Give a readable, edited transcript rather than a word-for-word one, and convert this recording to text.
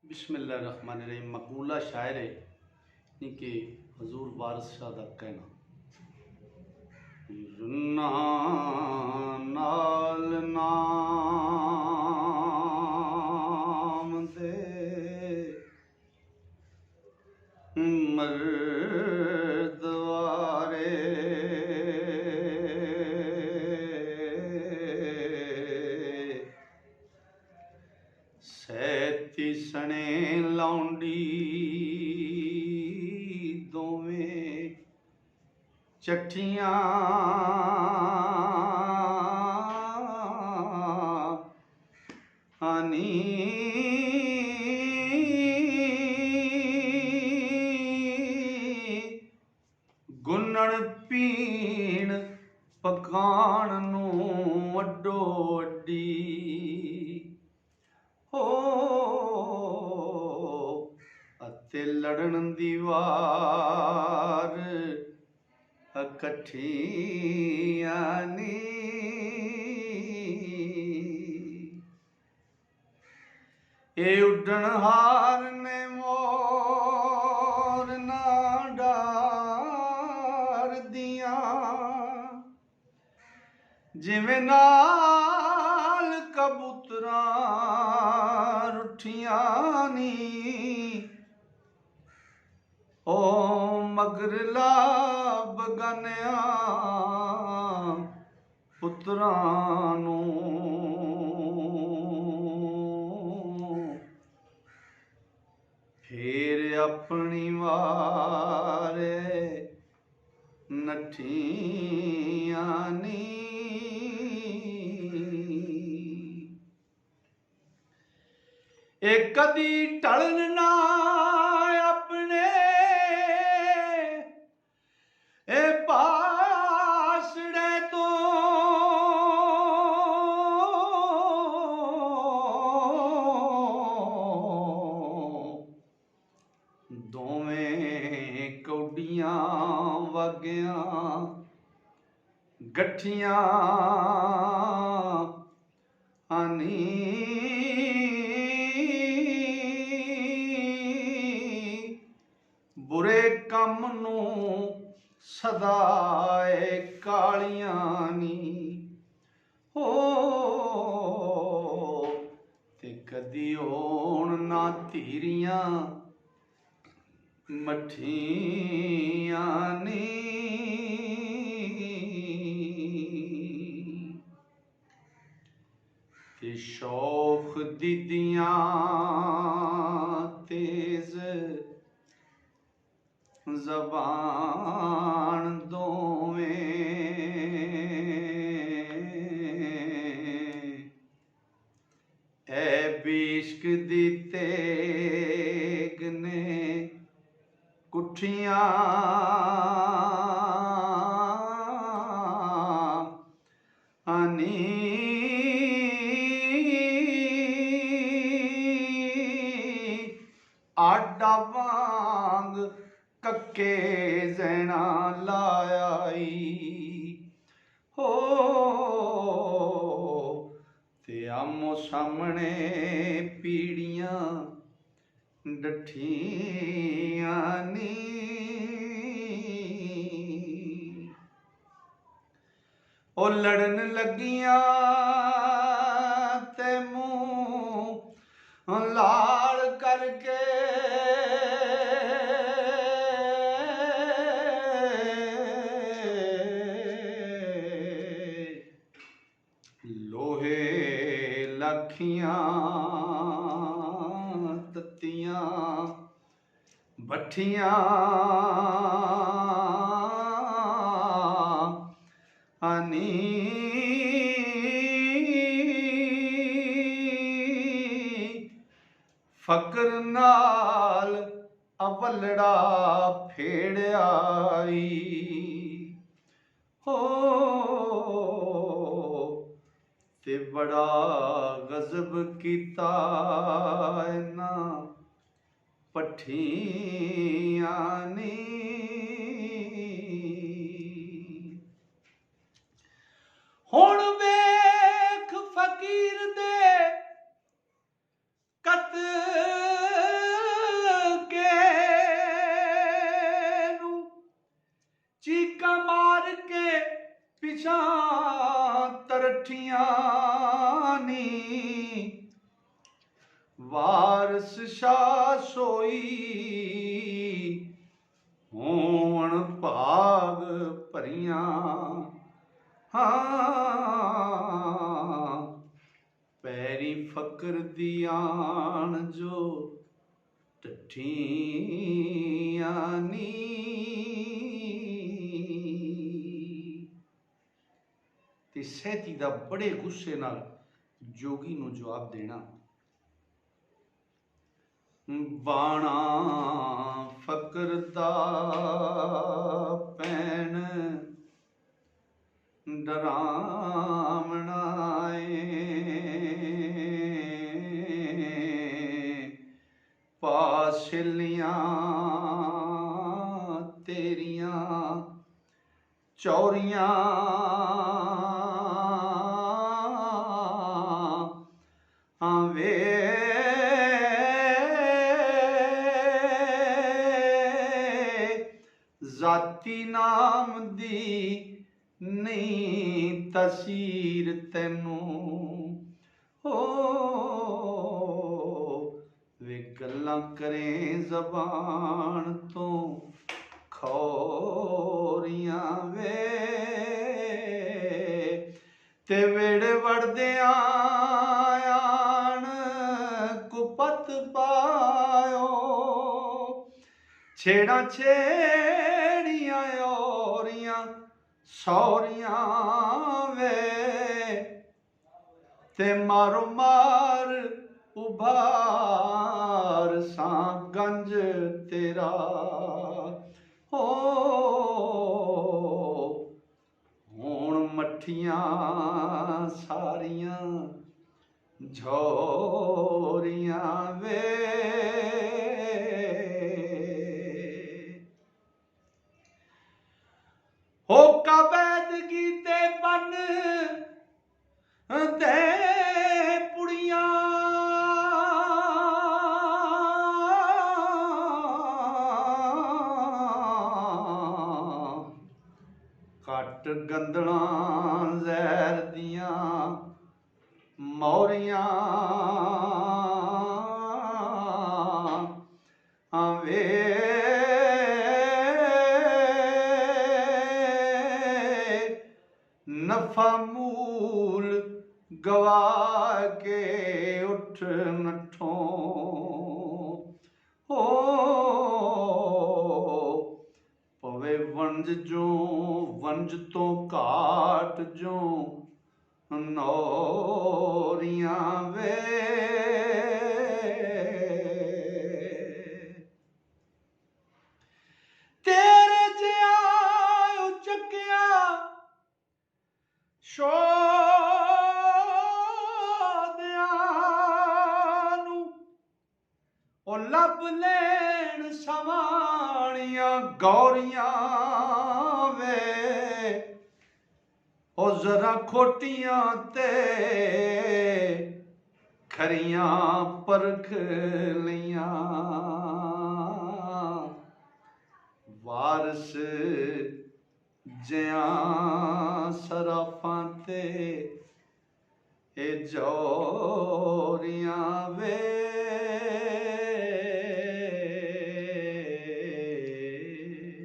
बिस्मिल्लाहिर्रहमानिर्रहीम। मकबूला शायर है कि हजूर वारिस शाह दा कहना रुन्ना नाल नाम दे मर्द वारे सैती सने लौंडी दोवें चट्ठियां आनी गुन्नण पीण पकाण नूं अड्डो अड्डी हो अते लड़न दी वार इकट्ठियां नी ए उड्डण हार ने मोर ना डार दियां जिवें नाल कबूतरां रुठियां नी ओ मगरला बगानिया पुत्रां नूं फेर अपनी वारे नठियां नी एक कदी टलन ना अपने ए पासड़े तो दोवें कौडियां वागियां गठियां आनी बुरे कम नूं सदाए कालियां नी हो ते कदी होण ना धीरियां मठियां नी ते शौख दीदियां तेज ज़बान दोवें ऐ बिश्क दी तेग ने कुठियां आनी आडा वांग कक्के जैना लायाई हो ते आमो सामने पीड़ियां डठियां नी ओ लड़न लगियां ते मुंह लाल करके लोहे लाखियां तत्तियां भट्ठियां आनी फकर नाल अवलड़ा फेड़ाई हो ते बड़ा गजब कीता ना पट्ठियां नी हुण वेख फकीर दे कत मठियां नी वारस शाह सोई होण भाग भरियां हाँ पैरी फकर दी आन जो टठियां नी। ते सैती दा बड़े गुस्से नाल जोगी नूं जवाब देना, बाणा फकर दा पैण डरावना पासिलियां तेरियां चौरियां वे जाती नाम दी नहीं तसीर तैनू हो वे गल्लां करें जबान तो खौरियां वे ते वेड़े वड़दियां आन कुपत पायो छेड़ा छेड़ियां औरियां सौरियां वे ते मारो मार उभार सा गंज तेरा हो हुण मठियां सारियां झोरियां वे हो कबैदगी ते बन ते पुड़ियां कट गंदना जहर दियां मौरियां वे नफा मूल गवा के उठ नठो हो पवे वंज जो वंज तो काट जो नौरियां वे तेरे जिया चकिया शोदियां ओ लब लेन सवाणियां गौरियां वे ओ जरा खोटियां ते खरियां परख लियां वारस जियां सराफां ते ए जौरियां वे